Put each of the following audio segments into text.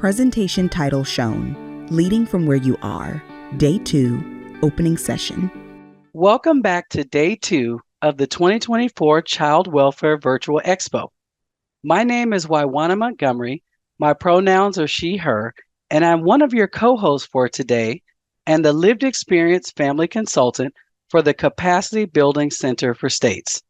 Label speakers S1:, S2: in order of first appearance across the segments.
S1: Presentation title shown, Leading from Where You Are, Day 2, Opening Session.
S2: Welcome back to Day 2 of the 2024 Child Welfare Virtual Expo. My name is Waiwana Montgomery, my pronouns are she, her, and I'm one of your co-hosts for today and the lived experience family consultant for the Capacity Building Center for States.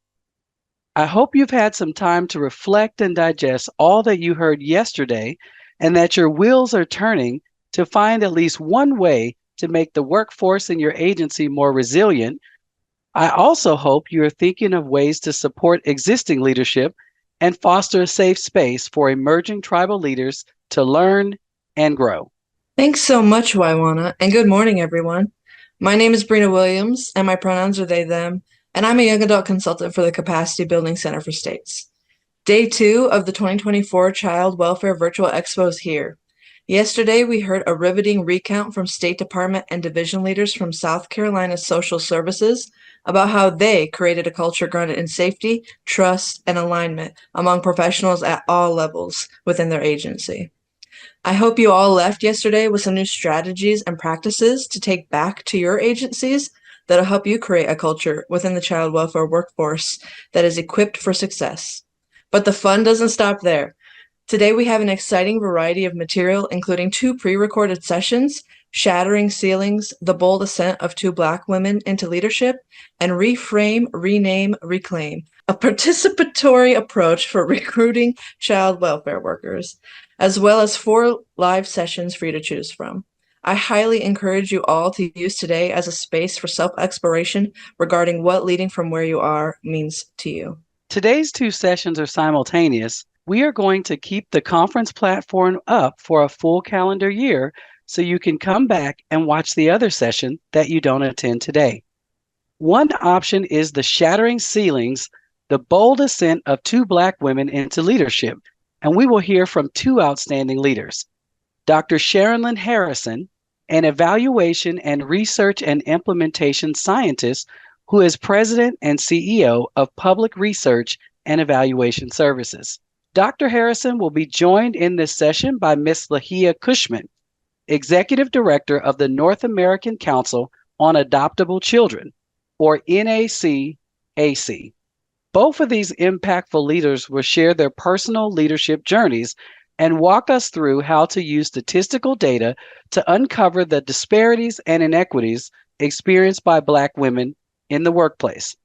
S2: I hope you've had some time to reflect and digest all that you heard yesterday and that your wheels are turning to find at least one way to make the workforce in your agency more resilient. I also hope you are thinking of ways to support existing leadership and foster a safe space for emerging tribal leaders to learn and grow.
S3: Thanks so much, Waiwana, and good morning, everyone. My name is Brina Williams, and my pronouns are they, them, and I'm a young adult consultant for the Capacity Building Center for States. Day 2 of the 2024 Child Welfare Virtual Expo is here. Yesterday, we heard a riveting recount from State Department and division leaders from South Carolina Social Services about how they created a culture grounded in safety, trust, and alignment among professionals at all levels within their agency. I hope you all left yesterday with some new strategies and practices to take back to your agencies that'll help you create a culture within the child welfare workforce that is equipped for success. But the fun doesn't stop there. Today we have an exciting variety of material, including 2 pre-recorded sessions, Shattering Ceilings, The Bold Ascent of 2 Black Women into Leadership, and Reframe, Rename, Reclaim, a participatory approach for recruiting child welfare workers, as well as 4 live sessions for you to choose from. I highly encourage you all to use today as a space for self-exploration regarding what leading from where you are means to you.
S2: Today's 2 sessions are simultaneous. We are going to keep the conference platform up for a full calendar year so you can come back and watch the other session that you don't attend today. One option is the Shattering Ceilings, The Bold Ascent of 2 Black Women into Leadership, and we will hear from 2 outstanding leaders. Dr. Sharon Harrison, an evaluation and research and implementation scientist who is president and CEO of Public Research and Evaluation Services. Dr. Harrison will be joined in this session by Ms. Lahia Cushman, Executive Director of the North American Council on Adoptable Children, or NACAC. Both of these impactful leaders will share their personal leadership journeys and walk us through how to use statistical data to uncover the disparities and inequities experienced by Black women in the workplace.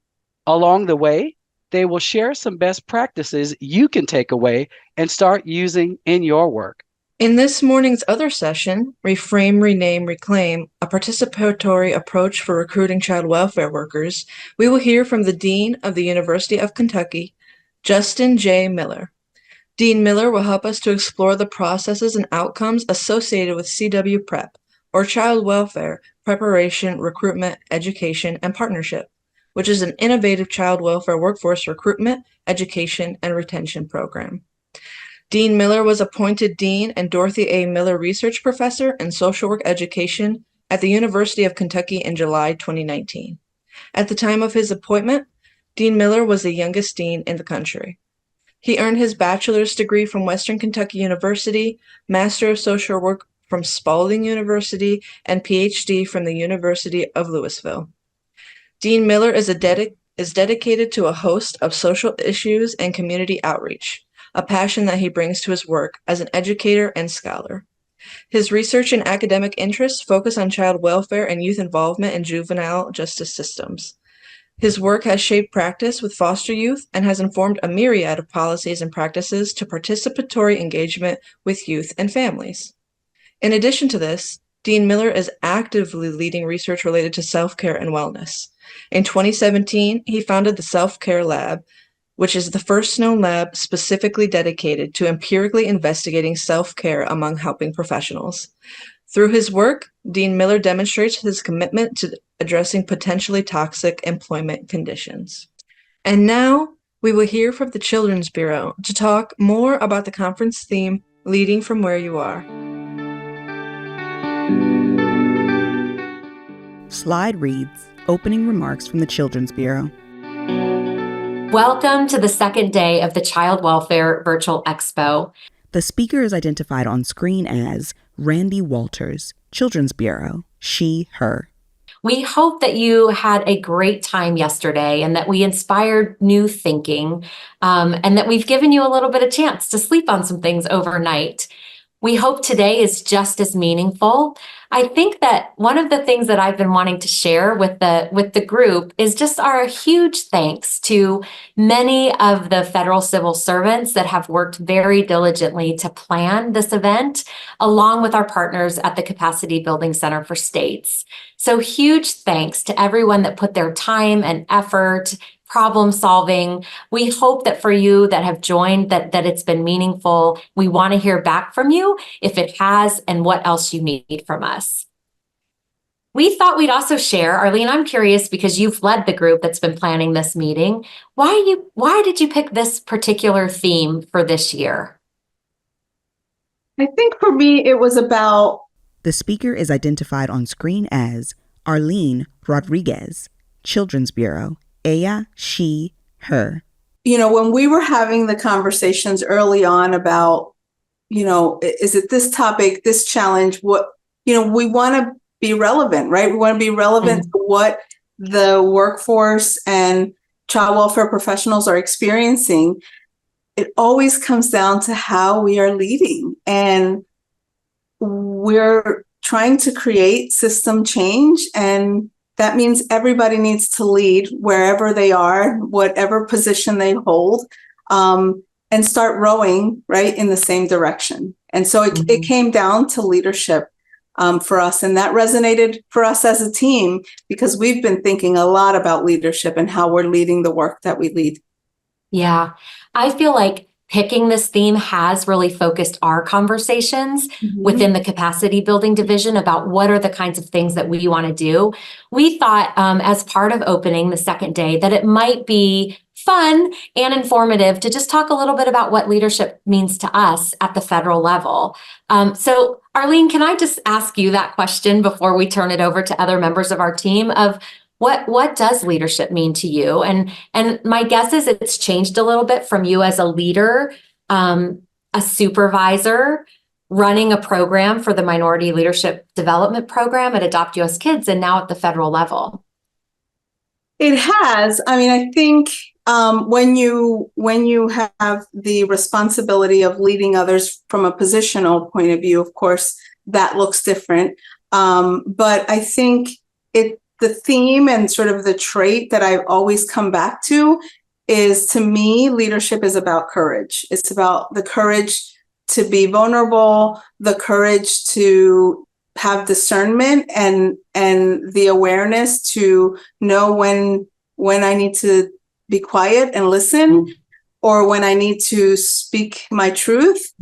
S2: Along the way, they will share some best practices you can take away and start using in your work.
S3: In this morning's other session, Reframe, Rename, Reclaim, a participatory approach for recruiting child welfare workers, we will hear from the Dean of the University of Kentucky, Justin J. Miller. Dean Miller will help us to explore the processes and outcomes associated with CW Prep, or Child Welfare, Preparation, Recruitment, Education, and Partnership, which is an innovative child welfare workforce recruitment, education, and retention program. Dean Miller was appointed Dean and Dorothy A. Miller Research Professor in Social Work Education at the University of Kentucky in July 2019. At the time of his appointment, Dean Miller was the youngest dean in the country. He earned his bachelor's degree from Western Kentucky University, Master of Social Work from Spalding University, and PhD from the University of Louisville. Dean Miller is dedicated to a host of social issues and community outreach, a passion that he brings to his work as an educator and scholar. His research and academic interests focus on child welfare and youth involvement in juvenile justice systems. His work has shaped practice with foster youth and has informed a myriad of policies and practices to participatory engagement with youth and families. In addition to this, Dean Miller is actively leading research related to self-care and wellness. In 2017, he founded the Self-Care Lab, which is the first known lab specifically dedicated to empirically investigating self-care among helping professionals. Through his work, Dean Miller demonstrates his commitment to addressing potentially toxic employment conditions. And now we will hear from the Children's Bureau to talk more about the conference theme, Leading from Where You Are.
S1: Slide reads, Opening Remarks from the Children's Bureau.
S4: Welcome to the second day of the Child Welfare Virtual Expo.
S1: The speaker is identified on screen as Randy Walters, Children's Bureau, she, her.
S4: We hope that you had a great time yesterday and that we inspired new thinking, and that we've given you a little bit of chance to sleep on some things overnight. We hope today is just as meaningful. I think that one of the things that I've been wanting to share with the group is just our huge thanks to many of the federal civil servants that have worked very diligently to plan this event, along with our partners at the Capacity Building Center for States. So huge thanks to everyone that put their time and effort, problem solving. We hope that for you that have joined, that it's been meaningful. We want to hear back from you if it has, and what else you need from us. We thought we'd also share, Arlene, I'm curious because you've led the group that's been planning this meeting. Why did you pick this particular theme for this year?
S5: I think for me, it was about...
S1: The speaker is identified on screen as Arlene Rodriguez, Children's Bureau, ella, she, her.
S5: When we were having the conversations early on about, is it this topic, this challenge, what, we want to be relevant, right? We want to be relevant to what the workforce and child welfare professionals are experiencing. It always comes down to how we are leading. And we're trying to create system change, and that means everybody needs to lead wherever they are, whatever position they hold, and start rowing right in the same direction. And so it came down to leadership for us, and that resonated for us as a team because we've been thinking a lot about leadership and how we're leading the work that we lead.
S4: Yeah, I feel like picking this theme has really focused our conversations within the capacity building division about what are the kinds of things that we want to do. We thought as part of opening the second day that it might be fun and informative to just talk a little bit about what leadership means to us at the federal level. So Arlene, can I just ask you that question before we turn it over to other members of our team of what does leadership mean to you? And my guess is it's changed a little bit from you as a leader, a supervisor, running a program for the Minority Leadership Development Program at Adopt US Kids, and now at the federal level.
S5: It has. I mean, I think when you have the responsibility of leading others from a positional point of view, of course, that looks different. But I think the theme and sort of the trait that I've always come back to is, to me, leadership is about courage. It's about the courage to be vulnerable, the courage to have discernment and the awareness to know when I need to be quiet and listen, or when I need to speak my truth.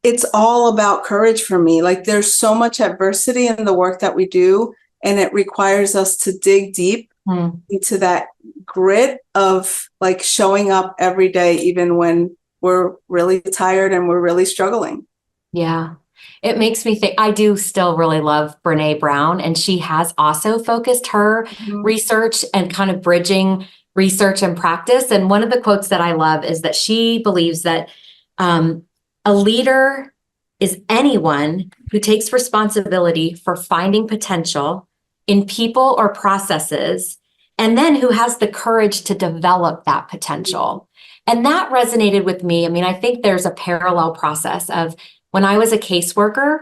S5: It's all about courage for me. Like, there's so much adversity in the work that we do, and it requires us to dig deep into that grit of like showing up every day, even when we're really tired and we're really struggling.
S4: Yeah. It makes me think, I do still really love Brene Brown, and she has also focused her research and kind of bridging research and practice. And one of the quotes that I love is that she believes that a leader is anyone who takes responsibility for finding potential in people or processes, and then who has the courage to develop that potential. And that resonated with me. I mean, I think there's a parallel process of when I was a caseworker,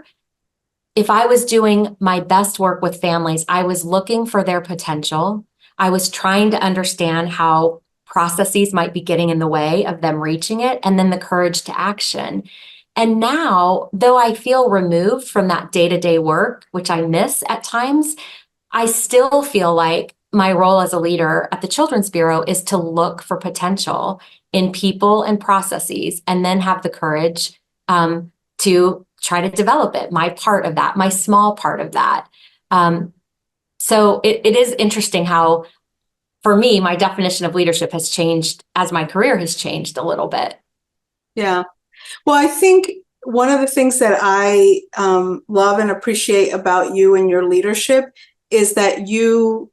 S4: if I was doing my best work with families, I was looking for their potential. I was trying to understand how processes might be getting in the way of them reaching it, and then the courage to action. And now, though I feel removed from that day-to-day work, which I miss at times, I still feel like my role as a leader at the Children's Bureau is to look for potential in people and processes, and then have the courage to try to develop it, my part of that, my small part of that. So it is interesting how, for me, my definition of leadership has changed as my career has changed a little bit.
S5: Yeah. Well, I think one of the things that I love and appreciate about you and your leadership is that you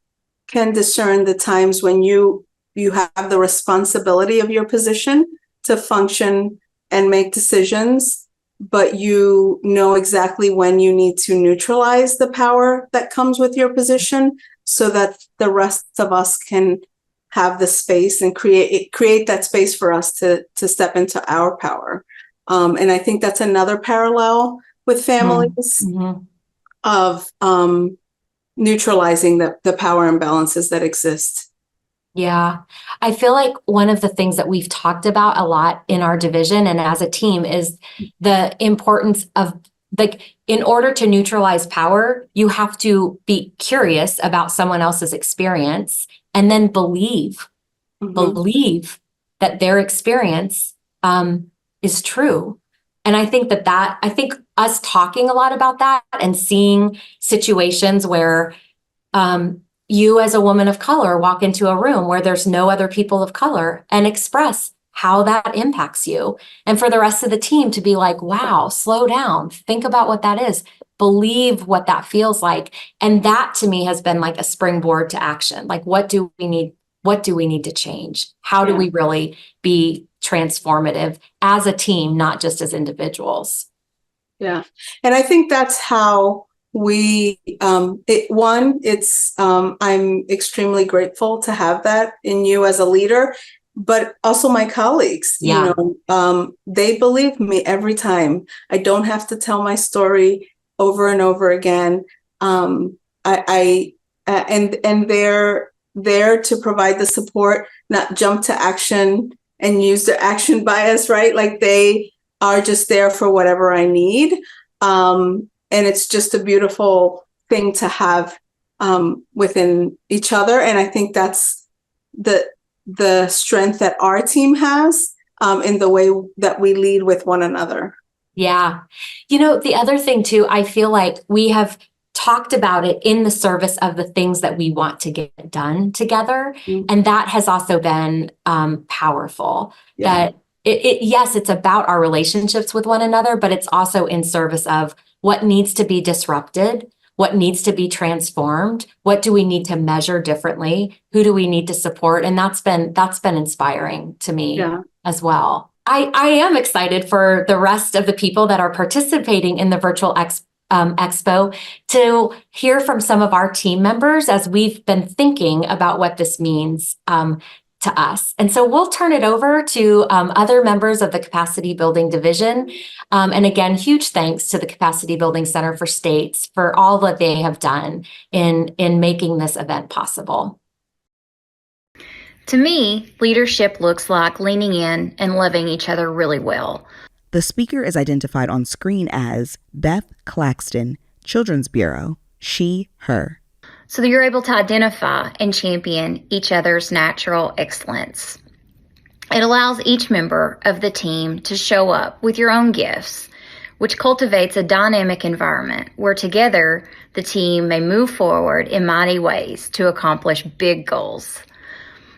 S5: can discern the times when you have the responsibility of your position to function and make decisions, but you know exactly when you need to neutralize the power that comes with your position so that the rest of us can have the space and create that space for us to step into our power. And I think that's another parallel with families of neutralizing the power imbalances that exist.
S4: Yeah, I feel like one of the things that we've talked about a lot in our division and as a team is the importance of, like, in order to neutralize power, you have to be curious about someone else's experience and then believe that their experience is true. And I think I think us talking a lot about that and seeing situations where you as a woman of color walk into a room where there's no other people of color and express how that impacts you. And for the rest of the team to be like, wow, slow down, think about what that is, believe what that feels like. And that to me has been like a springboard to action. Like, what do we need? What do we need to change? How do we really be transformative as a team, not just as individuals?
S5: Yeah. And I think that's how we, I'm extremely grateful to have that in you as a leader, but also my colleagues, you know, they believe me every time. I don't have to tell my story over and over again. And they're there to provide the support, not jump to action and use their action bias, right? Like, they are just there for whatever I need. And it's just a beautiful thing to have within each other. And I think that's the strength that our team has in the way that we lead with one another.
S4: Yeah. You know, the other thing too, I feel like we have talked about it in the service of the things that we want to get done together. And that has also been powerful. That yes, it's about our relationships with one another, but it's also in service of what needs to be disrupted, what needs to be transformed, what do we need to measure differently, who do we need to support, and that's been inspiring to me as well. I am excited for the rest of the people that are participating in the virtual expo to hear from some of our team members as we've been thinking about what this means to us. And so we'll turn it over to other members of the Capacity Building Division. And again, huge thanks to the Capacity Building Center for States for all that they have done in making this event possible.
S6: To me, leadership looks like leaning in and loving each other really well.
S1: The speaker is identified on screen as Beth Claxton, Children's Bureau, she, her.
S6: So that you're able to identify and champion each other's natural excellence. It allows each member of the team to show up with your own gifts, which cultivates a dynamic environment where together the team may move forward in mighty ways to accomplish big goals.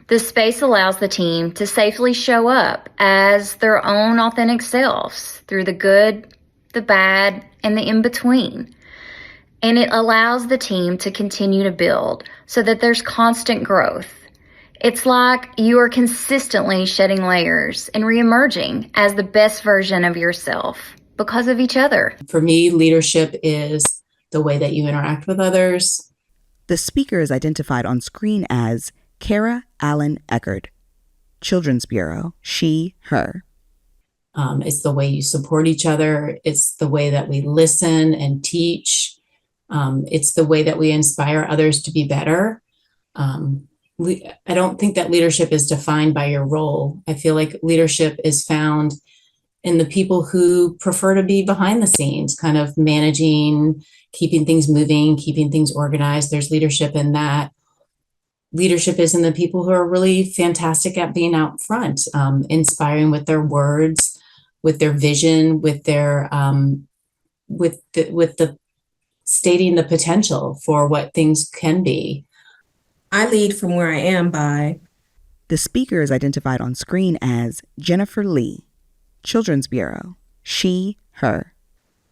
S6: This space allows the team to safely show up as their own authentic selves through the good, the bad, and the in-between. And it allows the team to continue to build so that there's constant growth. It's like you are consistently shedding layers and reemerging as the best version of yourself because of each other.
S7: For me, leadership is the way that you interact with others.
S1: The speaker is identified on screen as Kara Allen Eckert, Children's Bureau, she, her.
S7: It's the way you support each other. It's the way that we listen and teach. It's the way that we inspire others to be better. I don't think that leadership is defined by your role. I feel like leadership is found in the people who prefer to be behind the scenes, kind of managing, keeping things moving, keeping things organized. There's leadership in that. Leadership is in the people who are really fantastic at being out front, inspiring with their words, with their vision, with their with the stating the potential for what things can be.
S8: I lead from where I am by.
S1: The speaker is identified on screen as Jennifer Lee, Children's Bureau, she, her.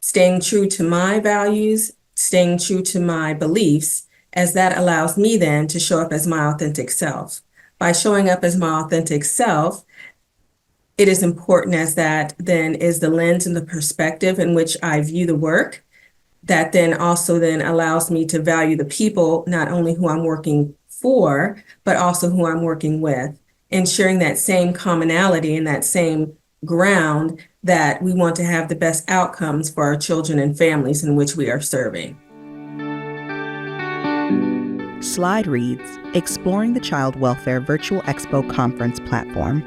S8: Staying true to my values, staying true to my beliefs, as that allows me then to show up as my authentic self. By showing up as my authentic self, it is important as that then is the lens and the perspective in which I view the work, that then also then allows me to value the people, not only who I'm working for, but also who I'm working with, and sharing that same commonality and that same ground that we want to have the best outcomes for our children and families in which we are serving.
S1: Slide reads, Exploring the Child Welfare Virtual Expo Conference Platform.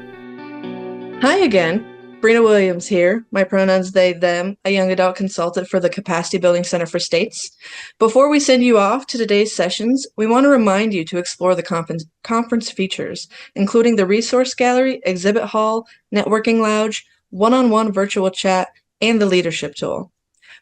S3: Hi again. Brina Williams here. My pronouns they, them, a young adult consultant for the Capacity Building Center for States. Before we send you off to today's sessions, we want to remind you to explore the conference features, including the resource gallery, exhibit hall, networking lounge, one-on-one virtual chat, and the leadership tool.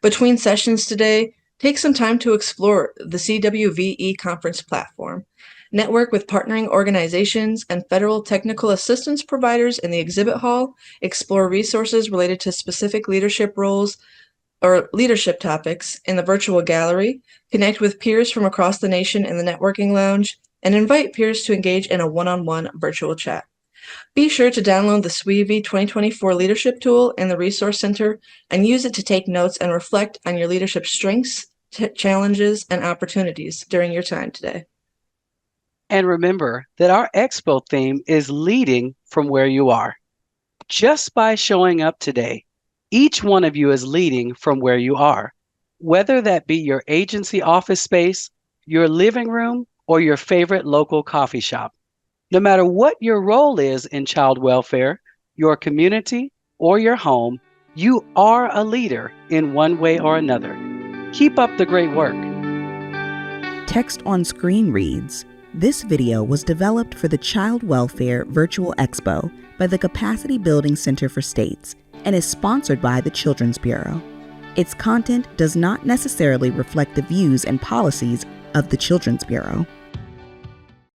S3: Between sessions today, take some time to explore the CWVE conference platform. Network with partnering organizations and federal technical assistance providers in the exhibit hall, explore resources related to specific leadership roles or leadership topics in the virtual gallery, connect with peers from across the nation in the networking lounge, and invite peers to engage in a one-on-one virtual chat. Be sure to download the SWEVE 2024 Leadership Tool in the Resource Center and use it to take notes and reflect on your leadership strengths, challenges, and opportunities during your time today.
S2: And remember that our expo theme is leading from where you are. Just by showing up today, each one of you is leading from where you are, whether that be your agency office space, your living room, or your favorite local coffee shop. No matter what your role is in child welfare, your community, or your home, you are a leader in one way or another. Keep up the great work.
S1: Text on screen reads, This video was developed for the Child Welfare Virtual Expo by the Capacity Building Center for States and is sponsored by the Children's Bureau. Its content does not necessarily reflect the views and policies of the Children's Bureau.